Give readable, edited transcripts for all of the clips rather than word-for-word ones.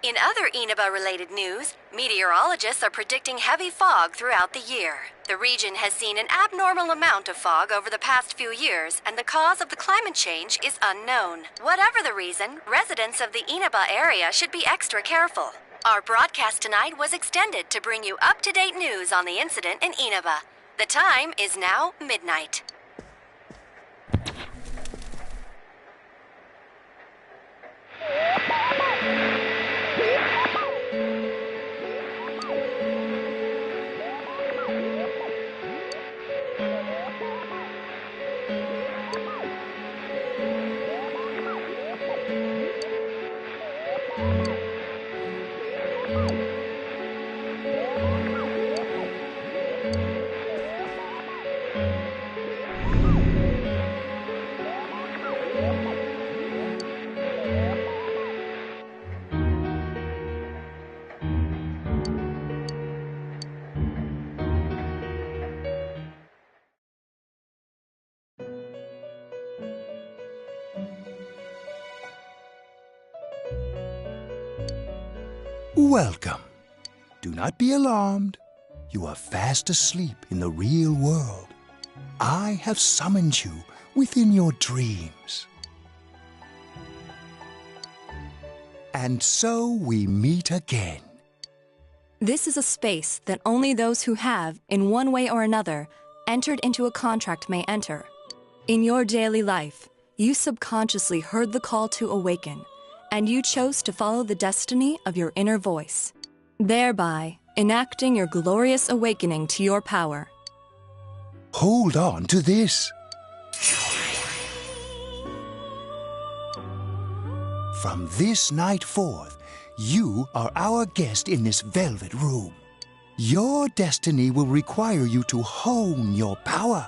In other Inaba-related news, meteorologists are predicting heavy fog throughout the year. The region has seen an abnormal amount of fog over the past few years, and the cause of the climate change is unknown. Whatever the reason, residents of the Inaba area should be extra careful. Our broadcast tonight was extended to bring you up-to-date news on the incident in Inaba. The time is now midnight. Welcome. Do not be alarmed. You are fast asleep in the real world. I have summoned you within your dreams. And so we meet again. This is a space that only those who have, in one way or another, entered into a contract may enter. In your daily life, you subconsciously heard the call to awaken, and you chose to follow the destiny of your inner voice, thereby enacting your glorious awakening to your power. Hold on to this. From this night forth, you are our guest in this velvet room. Your destiny will require you to hone your power,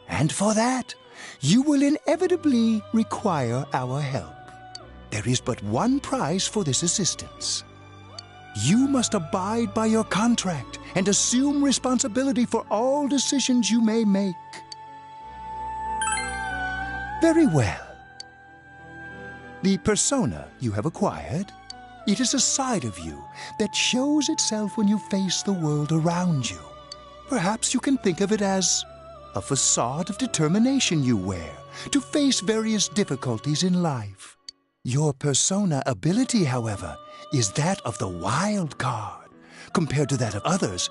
and for that, you will inevitably require our help. There is but one price for this assistance. You must abide by your contract and assume responsibility for all decisions you may make. Very well. The persona you have acquired, it is a side of you that shows itself when you face the world around you. Perhaps you can think of it as a facade of determination you wear to face various difficulties in life. Your persona ability, however, is that of the wild card. Compared to that of others,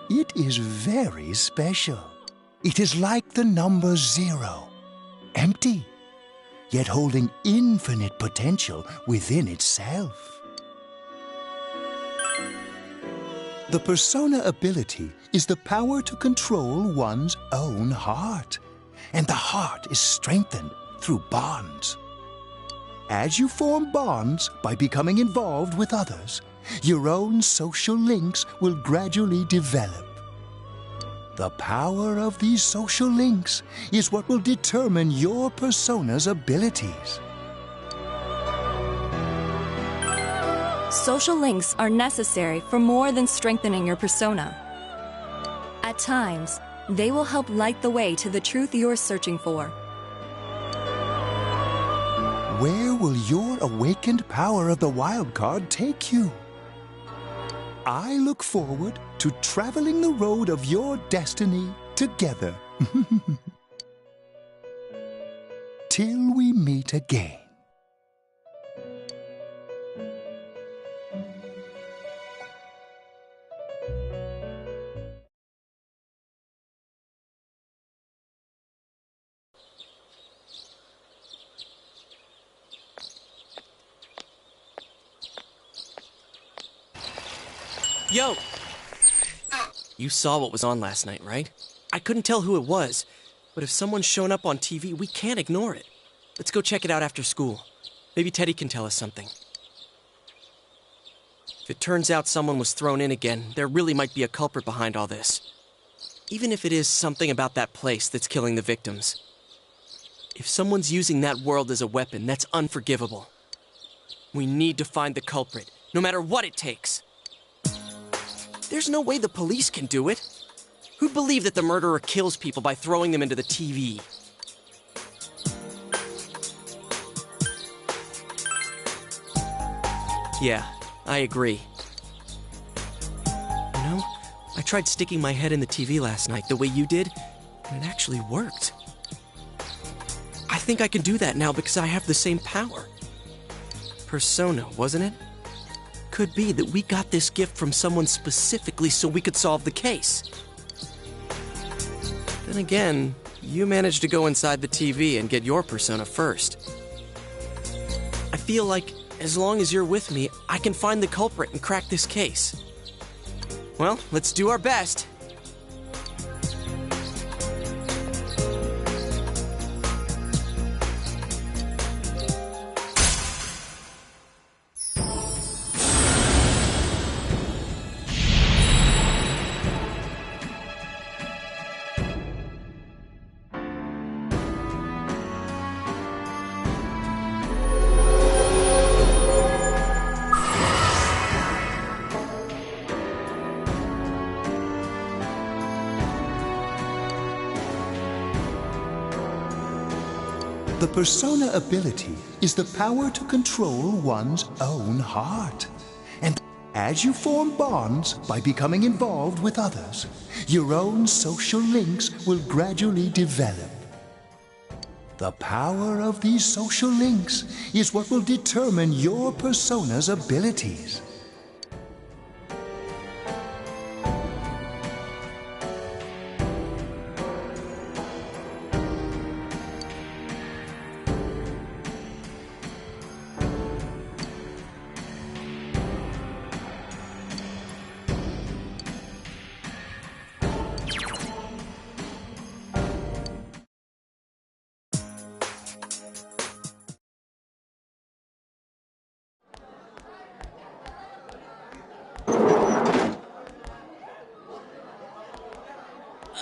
it is very special. It is like the number 0, empty, yet holding infinite potential within itself. The persona ability is the power to control one's own heart, and the heart is strengthened through bonds. As you form bonds by becoming involved with others, your own social links will gradually develop. The power of these social links is what will determine your persona's abilities. Social links are necessary for more than strengthening your persona. At times, they will help light the way to the truth you're searching for. Where will your awakened power of the wild card take you? I look forward to traveling the road of your destiny together. Till we meet again. Yo! You saw what was on last night, right? I couldn't tell who it was, but if someone's shown up on TV, we can't ignore it. Let's go check it out after school. Maybe Teddy can tell us something. If it turns out someone was thrown in again, there really might be a culprit behind all this. Even if it is something about that place that's killing the victims. If someone's using that world as a weapon, that's unforgivable. We need to find the culprit, no matter what it takes. There's no way the police can do it. Who'd believe that the murderer kills people by throwing them into the TV? Yeah, I agree. You know, I tried sticking my head in the TV last night the way you did, and it actually worked. I think I can do that now because I have the same power. Persona, wasn't it? Could be that we got this gift from someone specifically so we could solve the case. Then again, you managed to go inside the TV and get your persona first. I feel like as long as you're with me, I can find the culprit and crack this case. Well, let's do our best. The persona ability is the power to control one's own heart. And as you form bonds by becoming involved with others, your own social links will gradually develop. The power of these social links is what will determine your persona's abilities.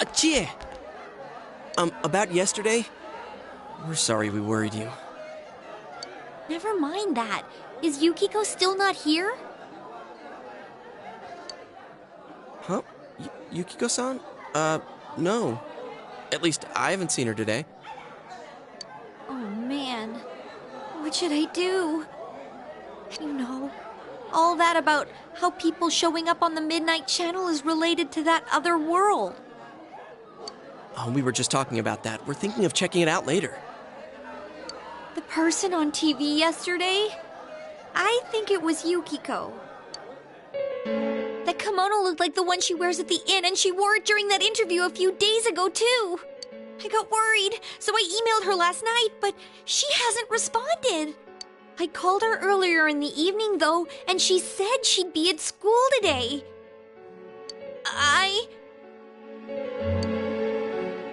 Achie! About yesterday? We're sorry we worried you. Never mind that. Is Yukiko still not here? Huh? Yukiko-san? No. At least I haven't seen her today. Oh man, what should I do? You know, all that about how people showing up on the Midnight Channel is related to that other world. Oh, we were just talking about that. We're thinking of checking it out later. The person on TV yesterday? I think it was Yukiko. That kimono looked like the one she wears at the inn, and she wore it during that interview a few days ago, too. I got worried, so I emailed her last night, but she hasn't responded. I called her earlier in the evening, though, and she said she'd be at school today.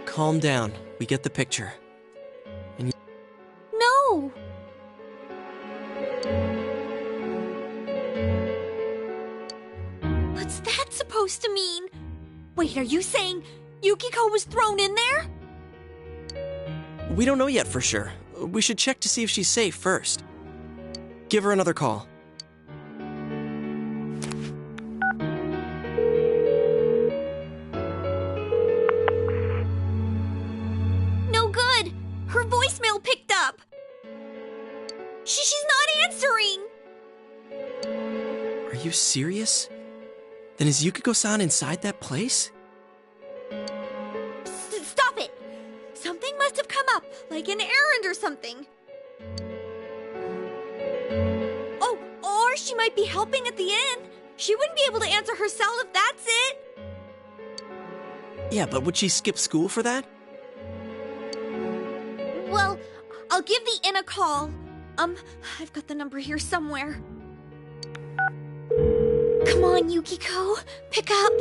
Calm down. We get the picture. No! What's that supposed to mean? Wait, are you saying Yukiko was thrown in there? We don't know yet for sure. We should check to see if she's safe first. Give her another call. No good! Her voicemail picked up! She's not answering! Are you serious? Then is Yukiko-san inside that place? Stop it! Something must have come up, like an errand or something. Oh, or she might be helping at the inn. She wouldn't be able to answer herself if that's it. Yeah, but would she skip school for that? Well, I'll give the inn a call. I've got the number here somewhere. Come on, Yukiko. Pick up.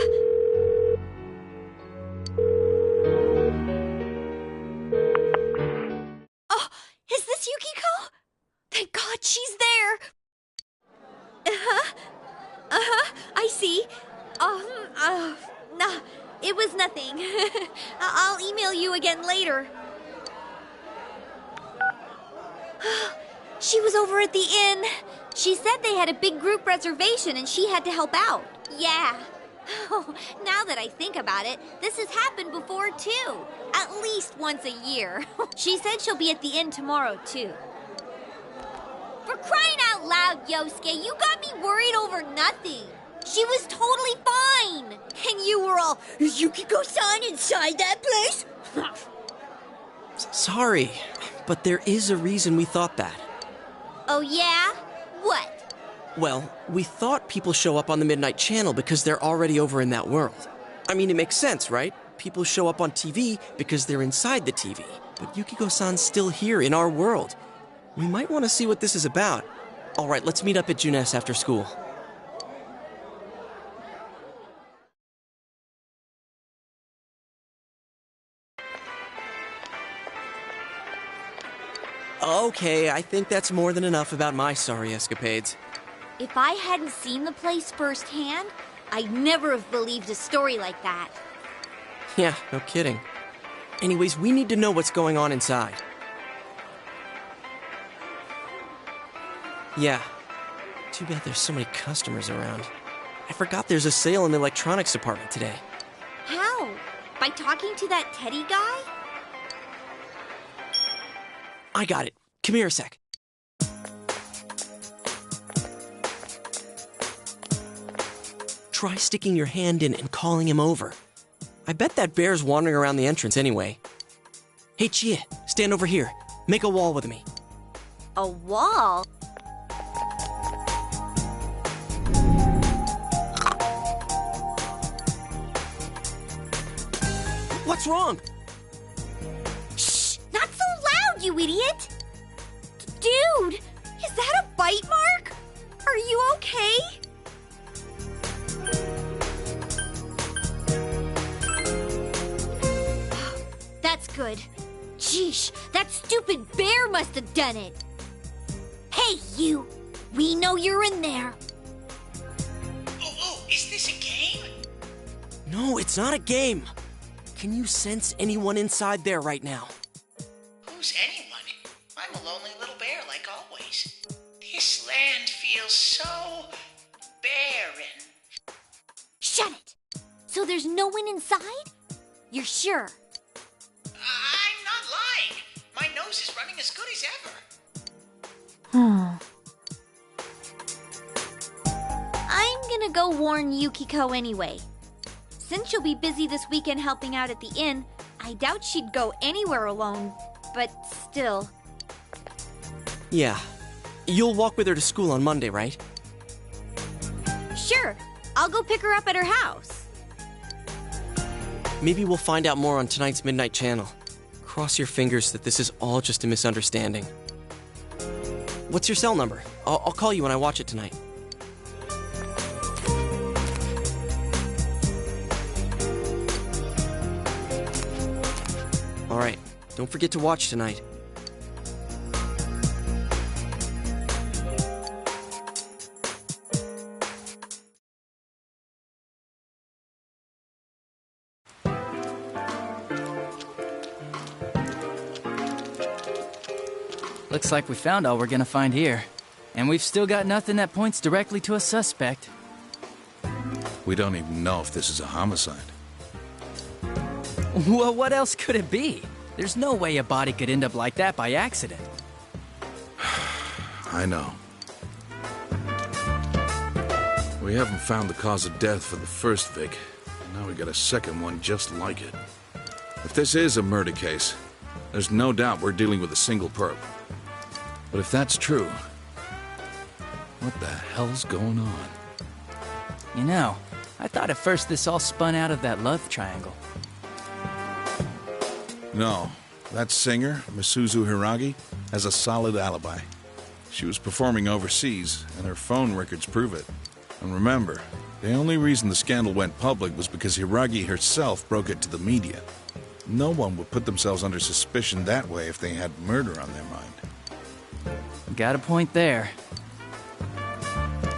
Oh, is this Yukiko? Thank God she's there. I see. Nah, it was nothing. I'll email you again later. She was over at the inn. She said they had a big group reservation and she had to help out. Yeah. Oh, now that I think about it, this has happened before too. At least once a year. She said she'll be at the inn tomorrow too. For crying out loud, Yosuke. You got me worried over nothing. She was totally fine. And you were all, is Yukiko-san inside that place? Sorry, but there is a reason we thought that. Oh, yeah? What? Well, we thought people show up on the Midnight Channel because they're already over in that world. I mean, it makes sense, right? People show up on TV because they're inside the TV. But Yukiko-san's still here in our world. We might want to see what this is about. All right, let's meet up at Junes after school. Okay, I think that's more than enough about my sorry escapades. If I hadn't seen the place firsthand, I'd never have believed a story like that. Yeah, no kidding. Anyways, we need to know what's going on inside. Yeah. Too bad there's so many customers around. I forgot there's a sale in the electronics department today. How? By talking to that Teddy guy? I got it. Come here a sec. Try sticking your hand in and calling him over. I bet that bear's wandering around the entrance anyway. Hey, Chia, stand over here. Make a wall with me. A wall? What's wrong? Shh! Not so loud, you idiot! Dude! Is that a bite mark? Are you okay? That's good. Sheesh, that stupid bear must have done it. Hey, you! We know you're in there. Oh, is this a game? No, it's not a game. Can you sense anyone inside there right now? Who's anyone? I'm a lonely little bear like always. This land feels so barren. Shut it! So there's no one inside? You're sure? I'm not lying. My nose is running as good as ever. I'm gonna go warn Yukiko anyway. Since she'll be busy this weekend helping out at the inn, I doubt she'd go anywhere alone, but still. Yeah. You'll walk with her to school on Monday, right? Sure, I'll go pick her up at her house. Maybe we'll find out more on tonight's Midnight Channel. Cross your fingers that this is all just a misunderstanding. What's your cell number? I'll call you when I watch it tonight. All right, don't forget to watch tonight. Looks like we found all we're gonna find here. And we've still got nothing that points directly to a suspect. We don't even know if this is a homicide. Well, what else could it be? There's no way a body could end up like that by accident. I know. We haven't found the cause of death for the first Vic. Now we got a second one just like it. If this is a murder case, there's no doubt we're dealing with a single perp. But if that's true, what the hell's going on? You know, I thought at first this all spun out of that love triangle. No, that singer, Misuzu Hiragi, has a solid alibi. She was performing overseas, and her phone records prove it. And remember, the only reason the scandal went public was because Hiragi herself broke it to the media. No one would put themselves under suspicion that way if they had murder on their mind. Got a point there.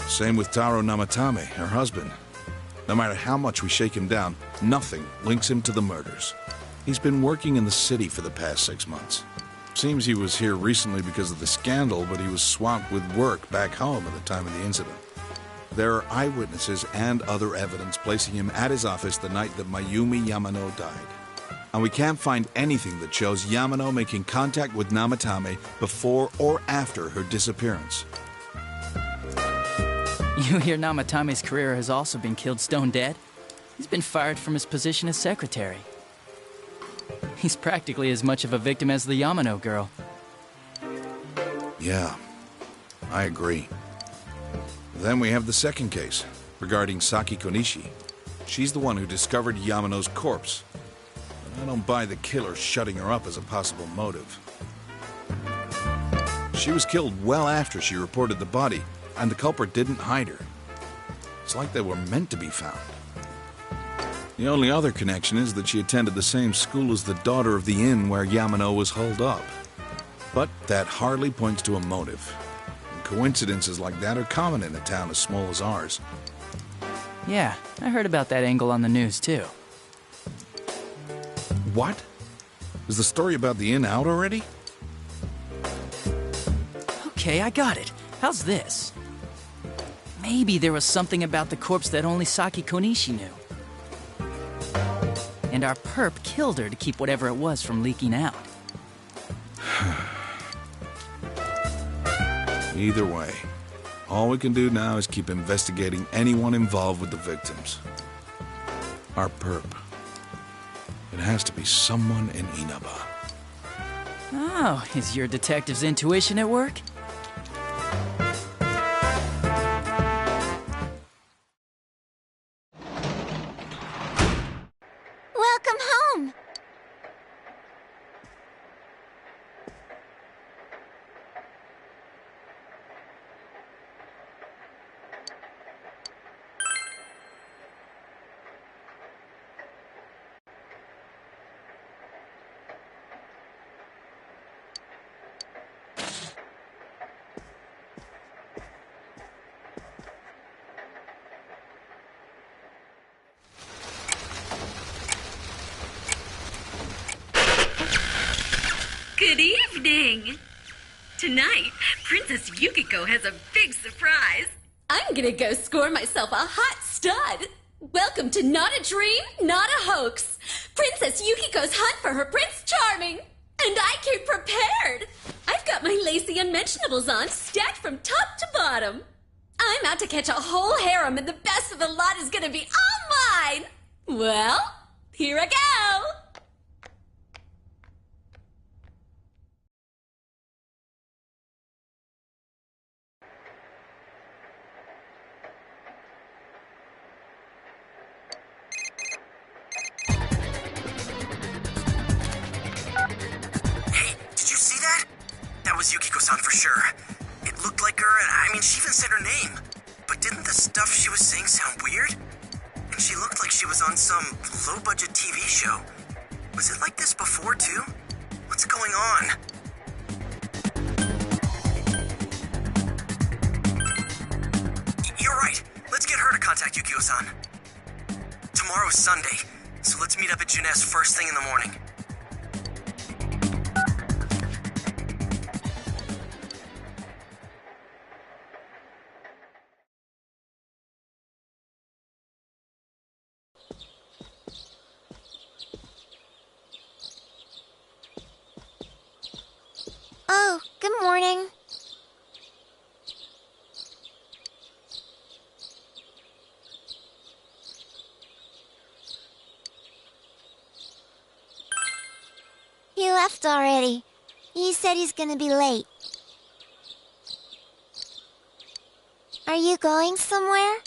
Same with Taro Namatame, her husband. No matter how much we shake him down, nothing links him to the murders. He's been working in the city for the past 6 months. Seems he was here recently because of the scandal, but he was swamped with work back home at the time of the incident. There are eyewitnesses and other evidence placing him at his office the night that Mayumi Yamano died. And we can't find anything that shows Yamano making contact with Namatame before or after her disappearance. You hear Namatame's career has also been killed stone dead? He's been fired from his position as secretary. He's practically as much of a victim as the Yamano girl. Yeah, I agree. Then we have the second case, regarding Saki Konishi. She's the one who discovered Yamano's corpse. But I don't buy the killer shutting her up as a possible motive. She was killed well after she reported the body, and the culprit didn't hide her. It's like they were meant to be found. The only other connection is that she attended the same school as the daughter of the inn where Yamano was holed up. But that hardly points to a motive. And coincidences like that are common in a town as small as ours. Yeah, I heard about that angle on the news, too. What? Is the story about the inn out already? Okay, I got it. How's this? Maybe there was something about the corpse that only Saki Konishi knew. And our perp killed her to keep whatever it was from leaking out. Either way, all we can do now is keep investigating anyone involved with the victims. Our perp. It has to be someone in Inaba. Oh, is your detective's intuition at work? Welcome home! Good evening! Tonight, Princess Yukiko has a big surprise. I'm gonna go score myself a hot stud. Welcome to Not a Dream, Not a Hoax. Princess Yukiko's hunt for her Prince Charming. And I came prepared. I've got my lacy unmentionables on, stacked from top to bottom. I'm out to catch a whole harem, and the best of the lot is gonna be all mine. Well, here I go. Was Yukiko-san for sure. It looked like her, and I mean, she even said her name. But didn't the stuff she was saying sound weird? And she looked like she was on some low-budget TV show. Was it like this before, too? What's going on? You're right. Let's get her to contact Yukiko-san. Tomorrow's Sunday, so let's meet up at Junes first thing in the morning. Oh, good morning. He left already. He said he's gonna be late. Are you going somewhere?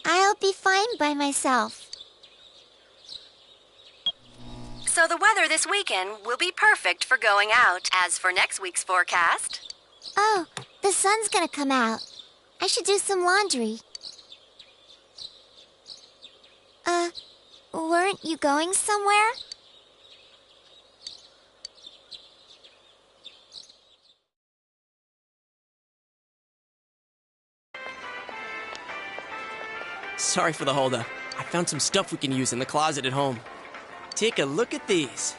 I'll be fine by myself. So the weather this weekend will be perfect for going out. As for next week's forecast... Oh, the sun's gonna come out. I should do some laundry. Weren't you going somewhere? Sorry for the holdup. I found some stuff we can use in the closet at home. Take a look at these.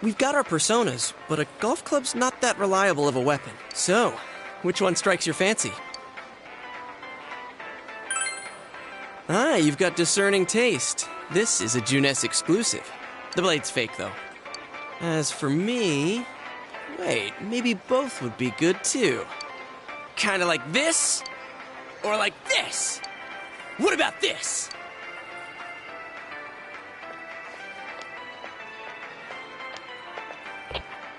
We've got our personas, but a golf club's not that reliable of a weapon. So, which one strikes your fancy? Ah, you've got discerning taste. This is a Junes exclusive. The blade's fake, though. As for me... Wait, maybe both would be good, too. kind of like this, or like this. What about this?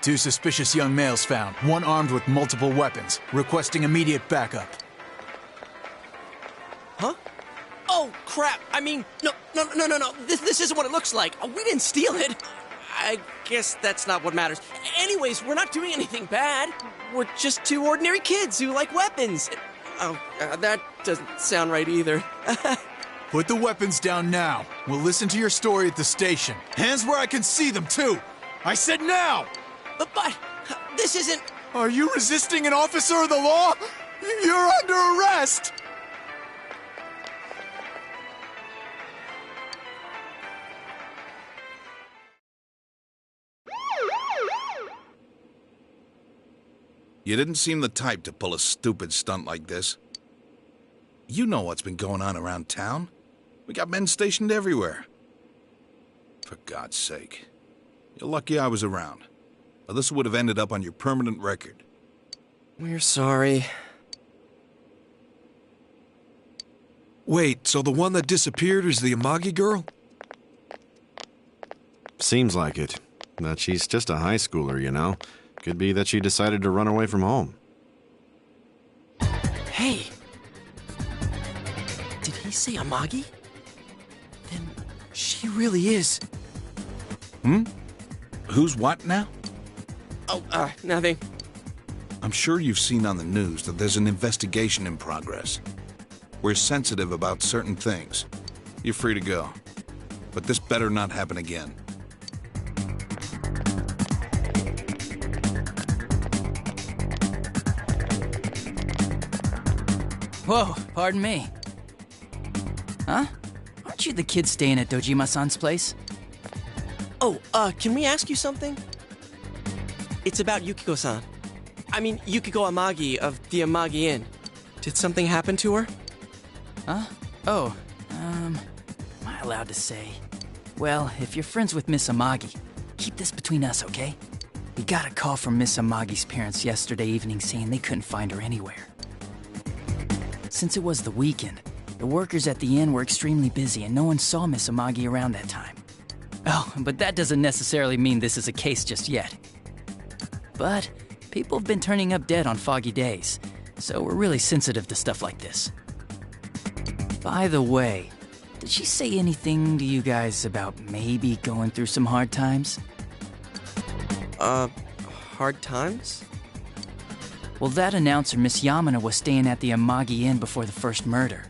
Two suspicious young males found, one armed with multiple weapons, requesting immediate backup. Huh? Oh, crap. I mean, no. This isn't what it looks like. We didn't steal it. I guess that's not what matters. Anyways, we're not doing anything bad. We're just two ordinary kids who like weapons. Oh, that doesn't sound right either. Put the weapons down now. We'll listen to your story at the station. Hands where I can see them, too. I said now! But this isn't... Are you resisting an officer of the law? You're under arrest! You didn't seem the type to pull a stupid stunt like this. You know what's been going on around town. We got men stationed everywhere. For God's sake. You're lucky I was around. Or this would have ended up on your permanent record. We're sorry. Wait, so the one that disappeared is the Amagi girl? Seems like it. But she's just a high schooler, you know. Could be that she decided to run away from home. Hey! Did he say Amagi? Then she really is. Who's what now? Oh, nothing. I'm sure you've seen on the news that there's an investigation in progress. We're sensitive about certain things. You're free to go. But this better not happen again. Whoa, pardon me. Huh? Aren't you the kid staying at Dojima-san's place? Oh, can we ask you something? It's about Yukiko-san. I mean, Yukiko Amagi of the Amagi Inn. Did something happen to her? Huh? Oh, am I allowed to say? Well, if you're friends with Miss Amagi, keep this between us, okay? We got a call from Miss Amagi's parents yesterday evening saying they couldn't find her anywhere. Since it was the weekend, the workers at the inn were extremely busy and no one saw Miss Amagi around that time. Oh, but that doesn't necessarily mean this is a case just yet. But people have been turning up dead on foggy days, so we're really sensitive to stuff like this. By the way, did she say anything to you guys about maybe going through some hard times? Hard times? Well, that announcer, Miss Yamano, was staying at the Amagi Inn before the first murder.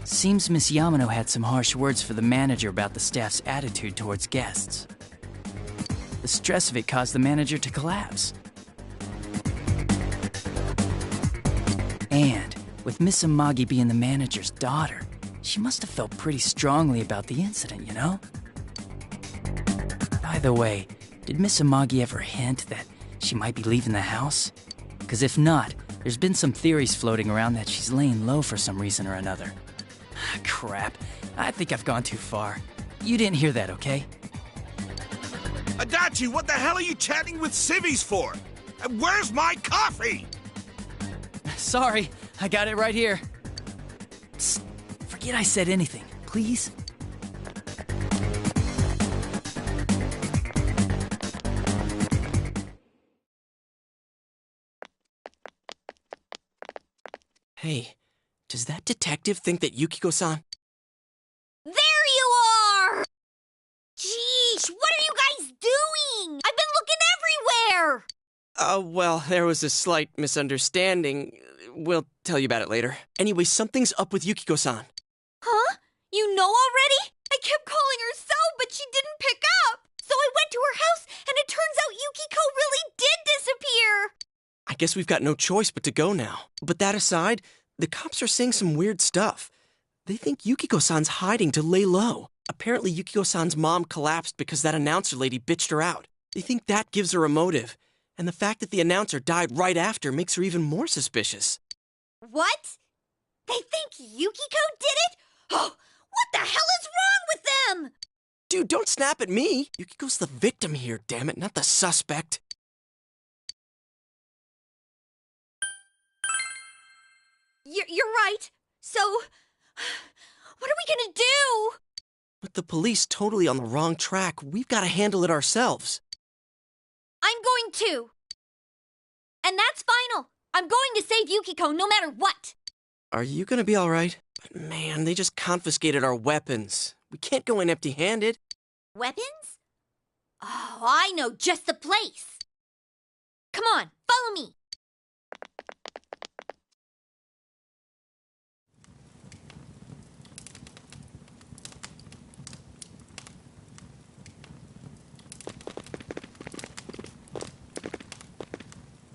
Seems Miss Yamano had some harsh words for the manager about the staff's attitude towards guests. The stress of it caused the manager to collapse. And with Miss Amagi being the manager's daughter, she must have felt pretty strongly about the incident, you know? By the way, did Miss Amagi ever hint that she might be leaving the house? Because if not, there's been some theories floating around that she's laying low for some reason or another. Crap, I think I've gone too far. You didn't hear that, okay? Adachi, what the hell are you chatting with civvies for? And where's my coffee? Sorry, I got it right here. Psst, forget I said anything, please. Hey, does that detective think that Yukiko-san... There you are! Jeez, what are you guys doing? I've been looking everywhere! Well, there was a slight misunderstanding. We'll tell you about it later. Anyway, something's up with Yukiko-san. Huh? You know already? I kept calling her so, but she didn't pick up. So I went to her house, and it turns out Yukiko really did disappear. I guess we've got no choice but to go now. But that aside, the cops are saying some weird stuff. They think Yukiko-san's hiding to lay low. Apparently, Yukiko-san's mom collapsed because that announcer lady bitched her out. They think that gives her a motive. And the fact that the announcer died right after makes her even more suspicious. What? They think Yukiko did it? Oh, what the hell is wrong with them? Dude, don't snap at me. Yukiko's the victim here, damn it, not the suspect. You're right. So, what are we gonna do? With the police totally on the wrong track, we've got to handle it ourselves. I'm going to. And that's final. I'm going to save Yukiko no matter what. Are you gonna be all right? But man, they just confiscated our weapons. We can't go in empty-handed. Weapons? Oh, I know just the place. Come on, follow me.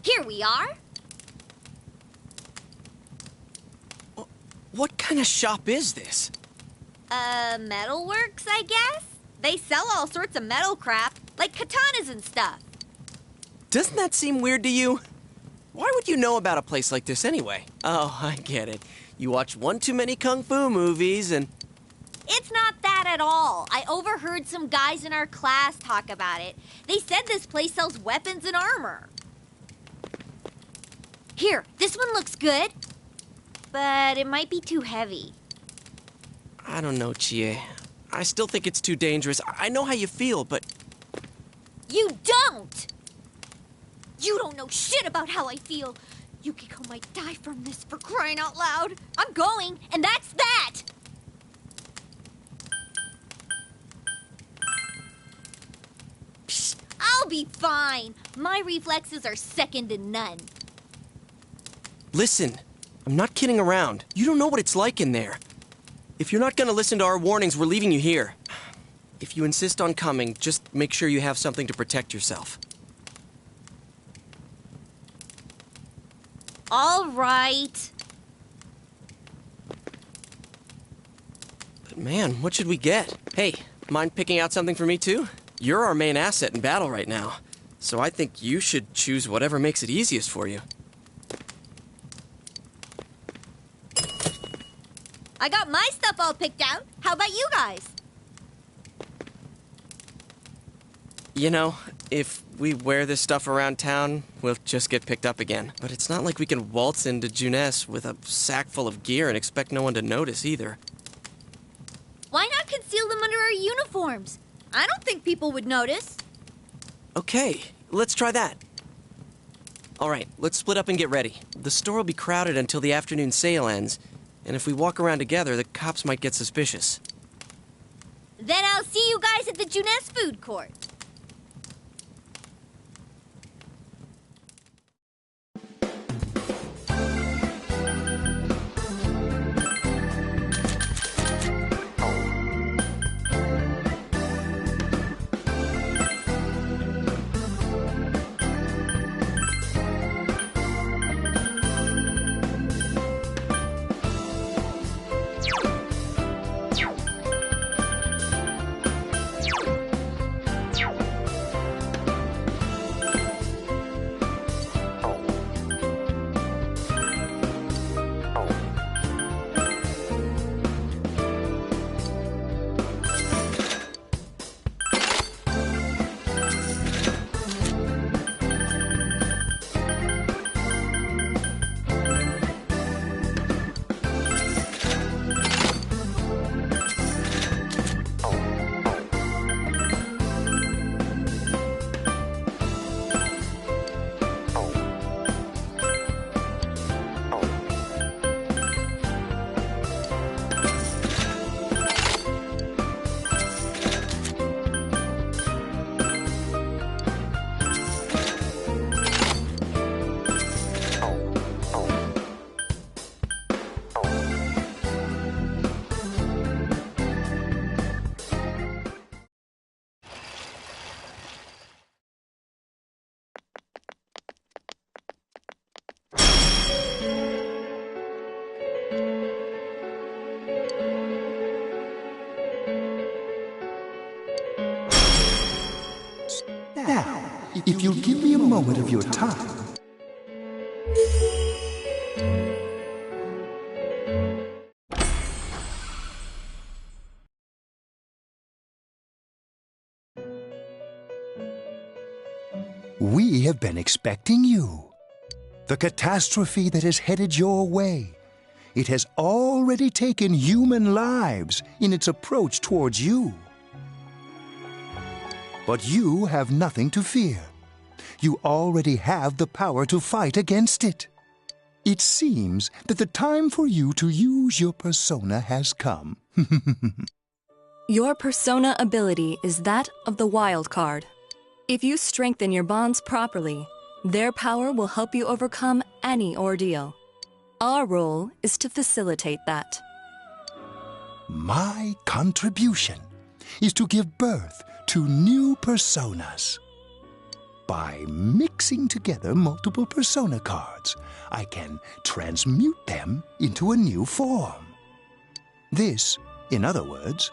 Here we are. What kind of shop is this? Metalworks, I guess? They sell all sorts of metal crap, like katanas and stuff. Doesn't that seem weird to you? Why would you know about a place like this anyway? Oh, I get it. You watch one too many kung fu movies and... It's not that at all. I overheard some guys in our class talk about it. They said this place sells weapons and armor. Here, this one looks good, but it might be too heavy. I don't know, Chie. I still think it's too dangerous. I know how you feel, but... You don't! You don't know shit about how I feel. Yukiko might die from this, for crying out loud. I'm going, and that's that! Psst, I'll be fine. My reflexes are second to none. Listen, I'm not kidding around. You don't know what it's like in there. If you're not gonna listen to our warnings, we're leaving you here. If you insist on coming, just make sure you have something to protect yourself. All right. But man, what should we get? Hey, mind picking out something for me too? You're our main asset in battle right now, so I think you should choose whatever makes it easiest for you. I got my stuff all picked out. How about you guys? You know, if we wear this stuff around town, we'll just get picked up again. But it's not like we can waltz into Junes with a sack full of gear and expect no one to notice either. Why not conceal them under our uniforms? I don't think people would notice. Okay, let's try that. All right, let's split up and get ready. The store will be crowded until the afternoon sale ends, and if we walk around together, the cops might get suspicious. Then I'll see you guys at the Junes food court. Now, if you'll give me a moment of your time. We have been expecting you. The catastrophe that is headed your way It has already taken human lives in its approach towards you. But you have nothing to fear. You already have the power to fight against it. It seems that the time for you to use your persona has come. Your persona ability is that of the wild card. If you strengthen your bonds properly, their power will help you overcome any ordeal. Our role is to facilitate that. My contribution is to give birth to new personas. By mixing together multiple persona cards, I can transmute them into a new form. This, in other words,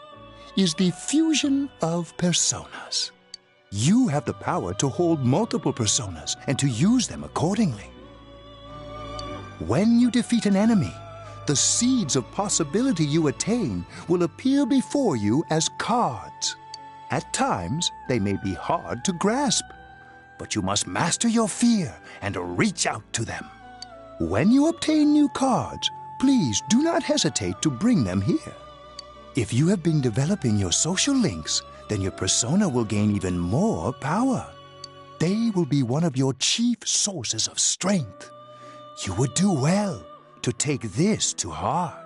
is the fusion of personas. You have the power to hold multiple personas and to use them accordingly. When you defeat an enemy, the seeds of possibility you attain will appear before you as cards. At times, they may be hard to grasp, but you must master your fear and reach out to them. When you obtain new cards, please do not hesitate to bring them here. If you have been developing your social links, then your persona will gain even more power. They will be one of your chief sources of strength. You would do well to take this to heart.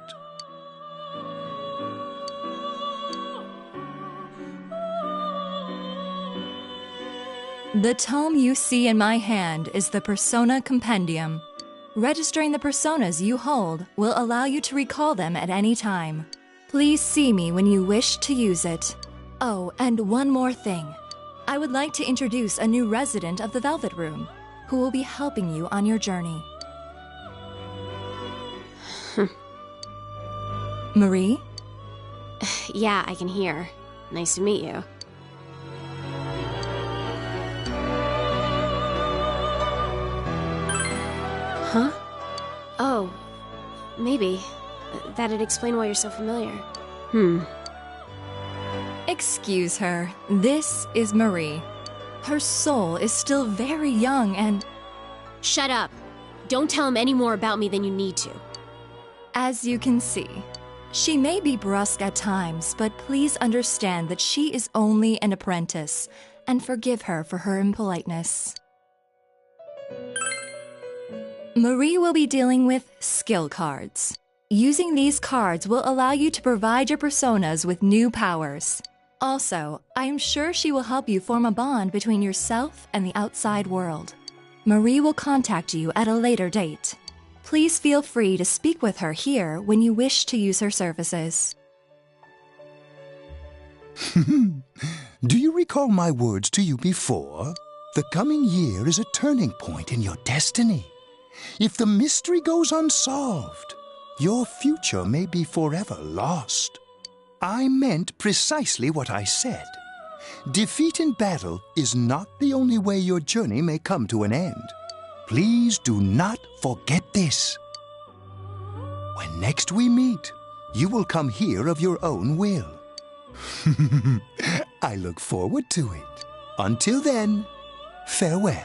The tome you see in my hand is the Persona Compendium. Registering the personas you hold will allow you to recall them at any time. Please see me when you wish to use it. Oh, and one more thing. I would like to introduce a new resident of the Velvet Room, who will be helping you on your journey. Marie? Yeah, I can hear. Nice to meet you. Huh? Oh, maybe. That'd explain why you're so familiar. Excuse her. This is Marie. Her soul is still very young and... Shut up. Don't tell him any more about me than you need to. As you can see, she may be brusque at times, but please understand that she is only an apprentice, and forgive her for her impoliteness. Marie will be dealing with skill cards. Using these cards will allow you to provide your personas with new powers. Also, I am sure she will help you form a bond between yourself and the outside world. Marie will contact you at a later date. Please feel free to speak with her here when you wish to use her services. Do you recall my words to you before? The coming year is a turning point in your destiny. If the mystery goes unsolved, your future may be forever lost. I meant precisely what I said. Defeat in battle is not the only way your journey may come to an end. Please do not forget this. When next we meet, you will come here of your own will. I look forward to it. Until then, farewell.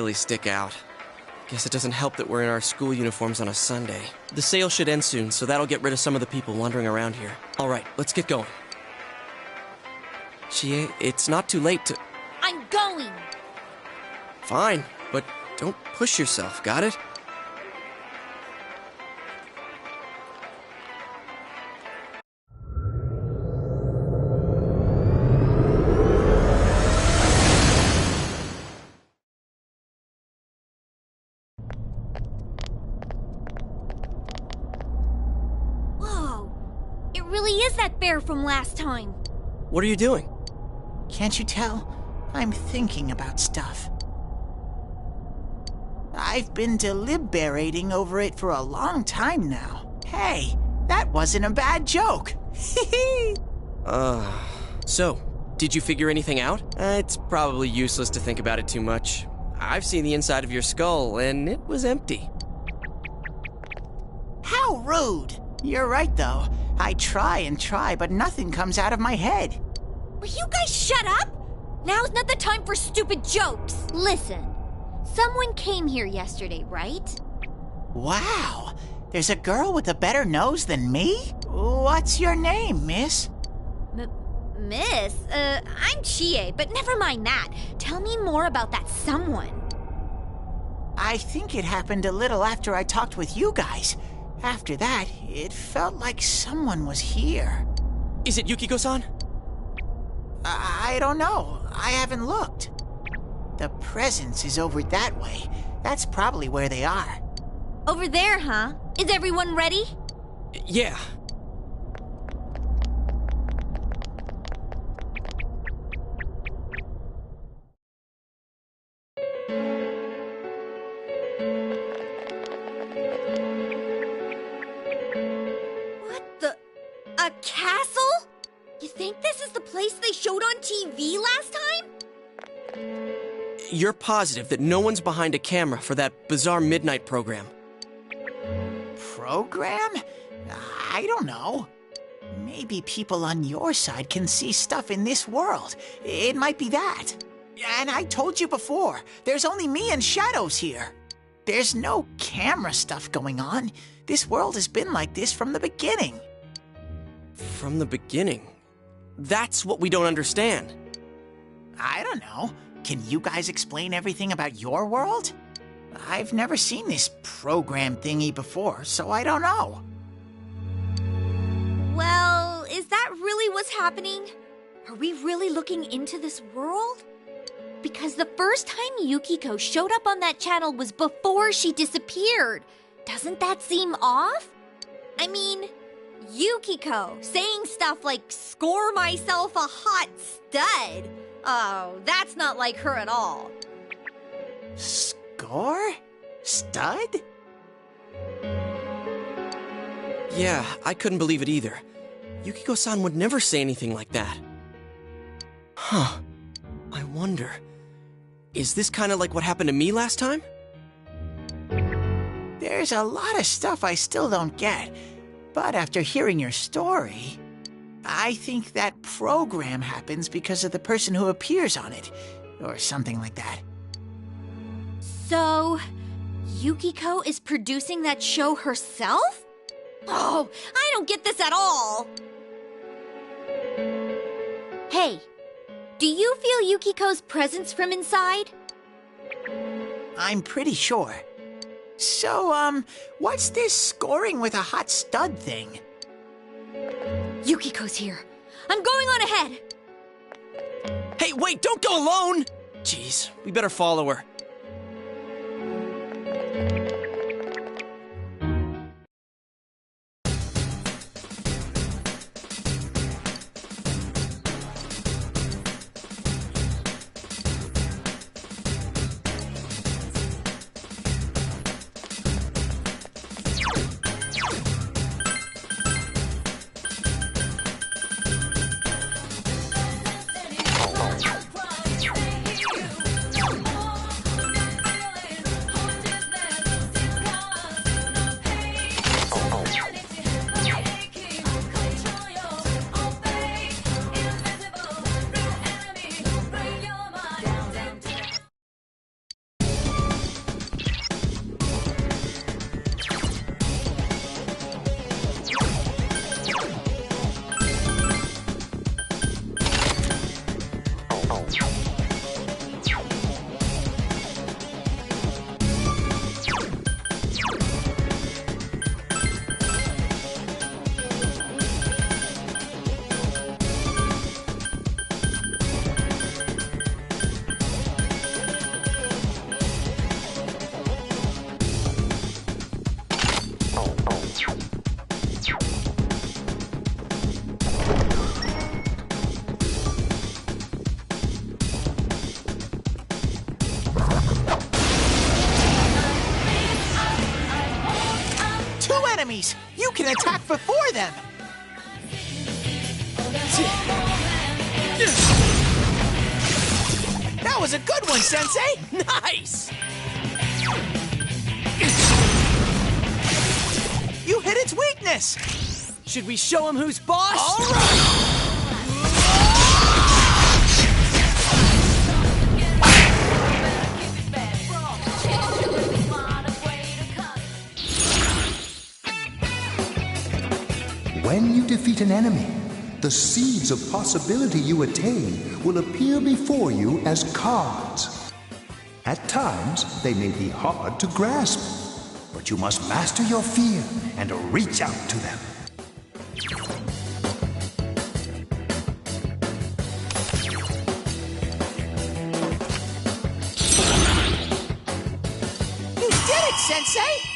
really stick out. Guess it doesn't help that we're in our school uniforms on a Sunday. The sale should end soon, so that'll get rid of some of the people wandering around here. All right, let's get going. Chie, it's not too late to... I'm going! Fine, but don't push yourself, got it? Whoa! It really is that bear from last time. What are you doing? Can't you tell? I'm thinking about stuff. I've been deliberating over it for a long time now. Hey, that wasn't a bad joke. So, did you figure anything out? It's probably useless to think about it too much. I've seen the inside of your skull, and it was empty. How rude! You're right, though. I try and try, but nothing comes out of my head. Will you guys shut up? Now's not the time for stupid jokes. Listen, someone came here yesterday, right? Wow, there's a girl with a better nose than me? What's your name, miss? Miss? I'm Chie, but never mind that. Tell me more about that someone. I think it happened a little after I talked with you guys. After that, it felt like someone was here. Is it Yukiko-san? I don't know. I haven't looked. The presence is over that way. That's probably where they are. Over there, huh? Is everyone ready? Yeah. What the... A castle? You think this is the place they showed on TV last time? You're positive that no one's behind a camera for that bizarre midnight program? Program? I don't know. Maybe people on your side can see stuff in this world. It might be that. And I told you before, there's only me and Shadows here. There's no camera stuff going on. This world has been like this from the beginning. From the beginning? That's what we don't understand. I don't know. Can you guys explain everything about your world? I've never seen this program thingy before, so I don't know. Well, is that really what's happening? Are we really looking into this world? Because the first time Yukiko showed up on that channel was before she disappeared. Doesn't that seem off? I mean, Yukiko saying stuff like, "Score myself a hot stud." Oh, that's not like her at all. Score? Stud? Yeah, I couldn't believe it either. Yukiko-san would never say anything like that. Huh. I wonder... Is this kind of like what happened to me last time? There's a lot of stuff I still don't get. But after hearing your story, I think that program happens because of the person who appears on it. Or something like that. So, Yukiko is producing that show herself? Oh, I don't get this at all. Hey, do you feel Yukiko's presence from inside? I'm pretty sure. So, what's this scoring with a hot stud thing? Yukiko's here. I'm going on ahead. Hey, wait, don't go alone! Jeez, we better follow her. can attack before them. That was a good one, Sensei! Nice! You hit its weakness! Should we show him who's boss? All right! When you defeat an enemy, the seeds of possibility you attain will appear before you as cards. At times, they may be hard to grasp, but you must master your fear and reach out to them. You did it, Sensei!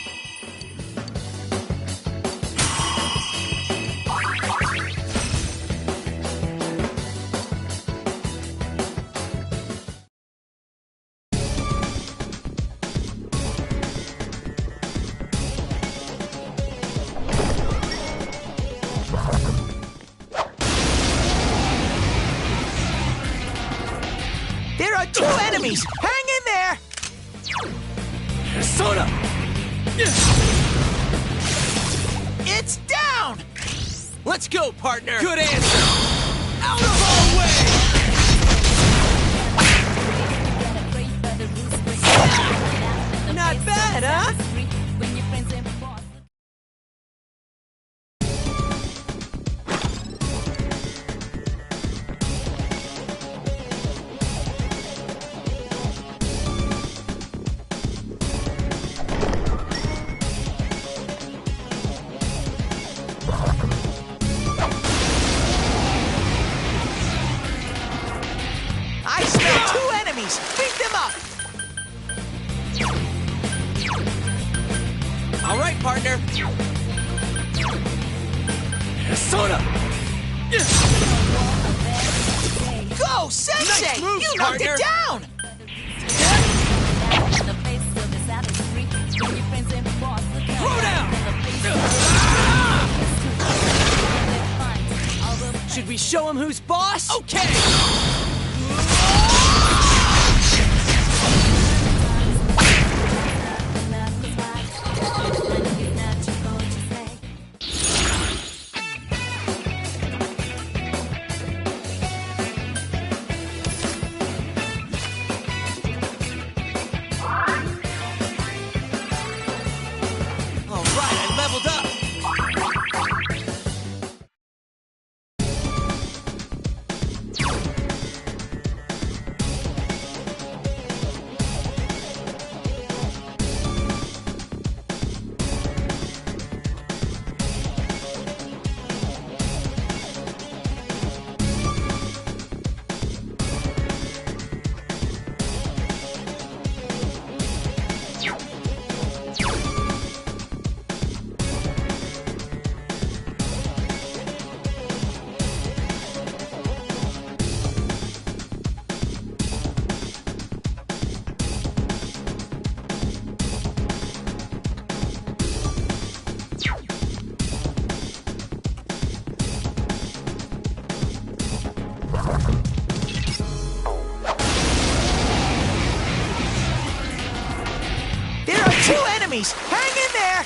There are 2 enemies! Hang in there! Persona! It's down! Let's go, partner! Good answer! Out of our way! Not bad, huh? I smell 2 enemies! Beat them up! All right, partner. Persona! Go, Sensei! Nice move, you knocked partner. it down! Throw down! Should we show him who's boss? Okay! All right, I leveled up. There are 2 enemies! Hang in there!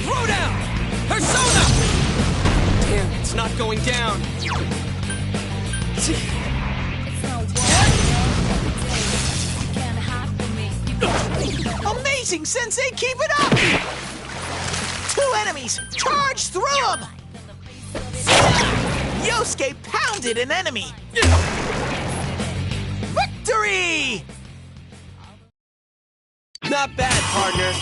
Throw down! Persona! Damn, it's not going down. Amazing, Sensei! Keep it up! 2 enemies! Charge through them! Yosuke pounded an enemy! Victory! Not bad, partner.